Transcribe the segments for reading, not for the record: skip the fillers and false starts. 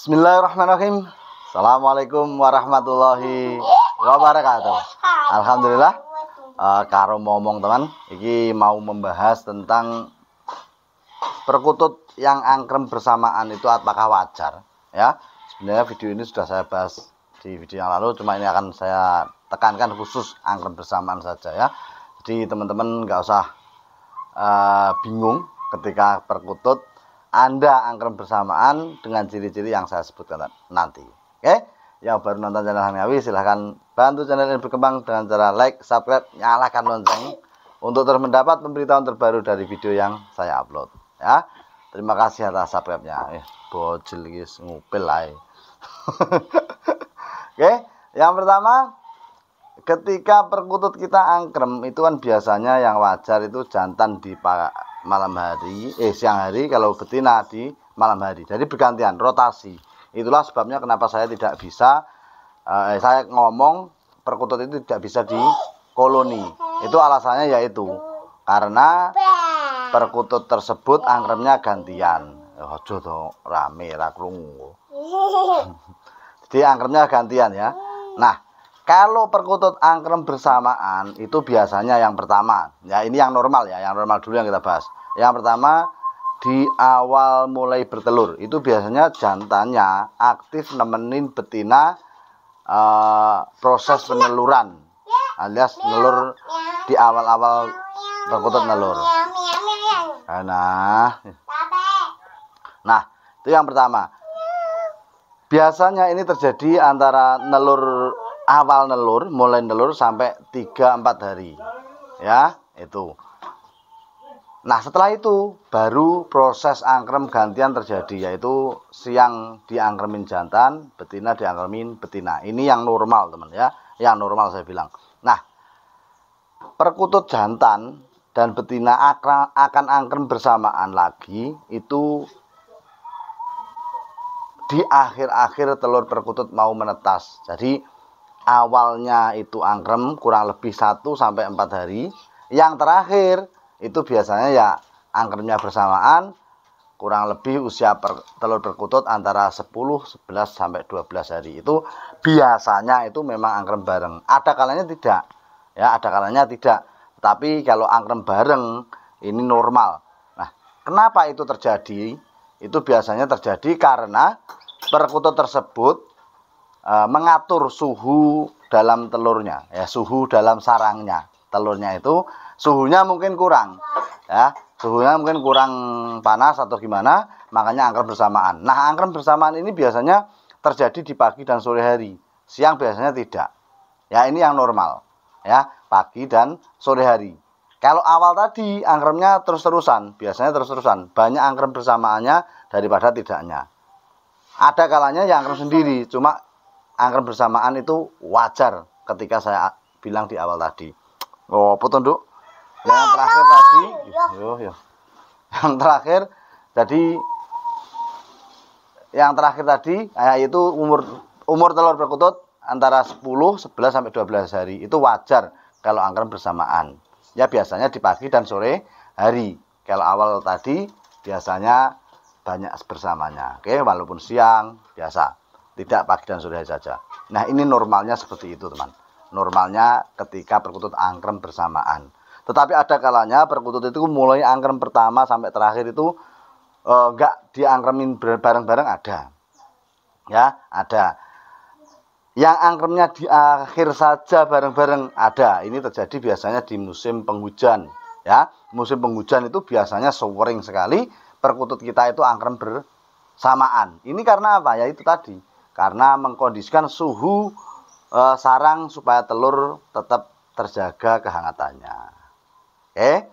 Bismillahirrahmanirrahim. Assalamualaikum warahmatullahi wabarakatuh. Alhamdulillah. Karo ngomong teman, iki mau membahas tentang perkutut yang angkrem bersamaan itu apakah wajar? Ya, sebenarnya video ini sudah saya bahas di video yang lalu, cuma ini akan saya tekankan khusus angkrem bersamaan saja ya. Jadi teman-teman nggak usah bingung ketika perkutut Anda angkrem bersamaan dengan ciri-ciri yang saya sebutkan nanti. Oke, yang baru nonton channel Hangawi silahkan bantu channel ini berkembang dengan cara like, subscribe, nyalakan lonceng untuk terus mendapat pemberitahuan terbaru dari video yang saya upload. Ya, terima kasih atas subscribe-nya. Bocil guys, ngupil ae. Oke, yang pertama, ketika perkutut kita angkrem itu kan biasanya yang wajar itu jantan di malam hari, siang hari, kalau betina di malam hari. Jadi bergantian, rotasi. Itulah sebabnya kenapa saya tidak bisa, saya ngomong perkutut itu tidak bisa di koloni. Itu alasannya yaitu karena perkutut tersebut angkremnya gantian. Ojo to rame ra krungu. Jadi angkremnya gantian ya. Nah, kalau perkutut angkrem bersamaan itu biasanya yang pertama, ya ini yang normal ya, yang normal dulu yang kita bahas. Yang pertama, di awal mulai bertelur itu biasanya jantannya aktif nemenin betina proses peneluran, alias nelur di awal-awal perkutut nelur. Nah, itu yang pertama. Biasanya ini terjadi antara nelur awal nelur, mulai nelur sampai 3-4 hari. Ya, itu. Nah, setelah itu baru proses angkrem gantian terjadi, yaitu siang diangkremin jantan, betina diangkremin betina. Ini yang normal, teman ya. Yang normal saya bilang. Nah, perkutut jantan dan betina akan angkrem bersamaan lagi itu di akhir-akhir telur perkutut mau menetas. Jadi awalnya itu angkrem kurang lebih 1-4 hari. Yang terakhir itu biasanya ya angkremnya bersamaan, kurang lebih usia telur perkutut antara 10, 11 sampai 12 hari. Itu biasanya itu memang angkrem bareng. Ada kalanya tidak. Ya, ada kalanya tidak. Tapi kalau angkrem bareng ini normal. Nah, kenapa itu terjadi? Itu biasanya terjadi karena perkutut tersebut mengatur suhu dalam telurnya, ya, suhu dalam sarangnya. Telurnya itu suhunya mungkin kurang, ya, suhunya mungkin kurang panas atau gimana, makanya angkrem bersamaan. Nah, angkrem bersamaan ini biasanya terjadi di pagi dan sore hari, siang biasanya tidak. Ya, ini yang normal, ya, pagi dan sore hari. Kalau awal tadi angkremnya terus-terusan, biasanya terus-terusan, banyak angkrem bersamaannya daripada tidaknya. Ada kalanya yang angkrem sendiri, cuma angkrem bersamaan itu wajar ketika saya bilang di awal tadi. Oh, tunduk. Yang terakhir tadi, yang terakhir, jadi yang terakhir tadi, yaitu umur telur perkutut antara 10, 11 sampai 12 hari. Itu wajar kalau angkrem bersamaan. Ya biasanya di pagi dan sore hari. Kalau awal tadi biasanya banyak bersamanya. Oke, walaupun siang biasa, tidak pagi dan sore hari saja. Nah, ini normalnya seperti itu, teman. Normalnya ketika perkutut angkrem bersamaan. Tetapi ada kalanya perkutut itu mulai angkrem pertama sampai terakhir itu enggak diangkremin bareng-bareng, ada. Ya, ada. Yang angkremnya di akhir saja bareng-bareng ada. Ini terjadi biasanya di musim penghujan. Ya, musim penghujan itu biasanya sering sekali perkutut kita itu angkrem bersamaan. Ini karena apa? Ya itu tadi. Karena mengkondisikan suhu sarang supaya telur tetap terjaga kehangatannya. Oke,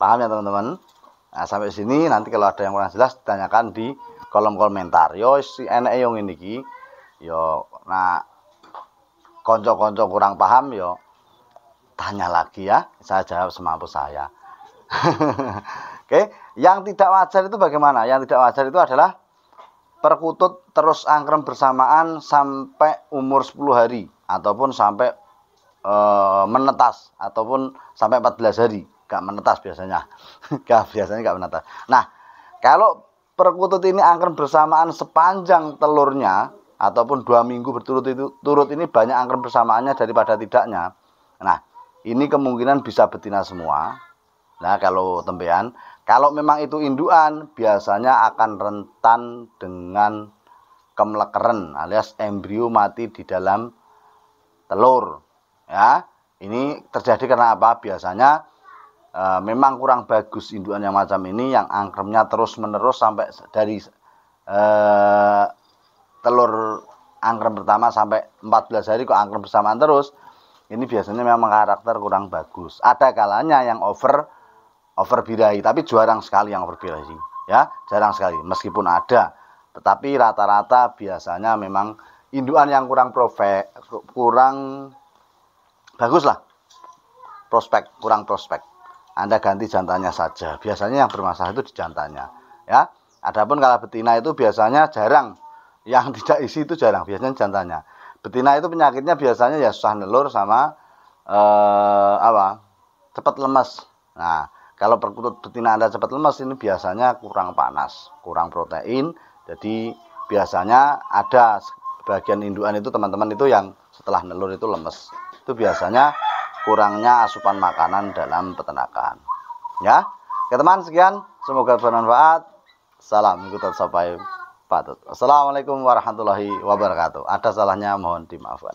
paham ya teman-teman? Nah, sampai sini nanti kalau ada yang kurang jelas ditanyakan di kolom komentar. Yo si enek yang ini ki. Yo, nah konco-konco kurang paham yo tanya lagi ya. Saya jawab semampu saya. Oke, yang tidak wajar itu bagaimana? Yang tidak wajar itu adalah perkutut terus angkrem bersamaan sampai umur 10 hari ataupun sampai menetas ataupun sampai 14 hari. Gak menetas biasanya. Biasanya gak menetas. Nah, kalau perkutut ini angker bersamaan sepanjang telurnya ataupun 2 minggu berturut-turut ini banyak angker bersamaannya daripada tidaknya. Nah, ini kemungkinan bisa betina semua. Nah, kalau tembean, kalau memang itu indukan biasanya akan rentan dengan kemlekeren alias embrio mati di dalam telur. Ya, ini terjadi karena apa? Biasanya memang kurang bagus indukan yang macam ini yang angkremnya terus menerus sampai dari telur angkrem pertama sampai 14 hari kok angkrem bersamaan terus. Ini biasanya memang karakter kurang bagus. Ada kalanya yang over birahi, tapi jarang sekali yang over birahi, ya, jarang sekali. Meskipun ada, tetapi rata-rata biasanya memang indukan yang kurang bagus lah, kurang prospek. Anda ganti jantannya saja. Biasanya yang bermasalah itu di jantannya, ya. Adapun kalau betina itu biasanya jarang, yang tidak isi itu jarang, biasanya jantannya. Betina itu penyakitnya biasanya ya susah nelur sama cepat lemes. Nah, kalau perkutut betina Anda cepat lemes ini biasanya kurang panas, kurang protein. Jadi biasanya ada bagian indukan itu teman-teman itu yang setelah nelur itu lemes. Itu biasanya kurangnya asupan makanan dalam peternakan. Ya. Oke teman, sekian. Semoga bermanfaat. Salam ikutan sampai patut. Assalamualaikum warahmatullahi wabarakatuh. Ada salahnya mohon dimaafkan.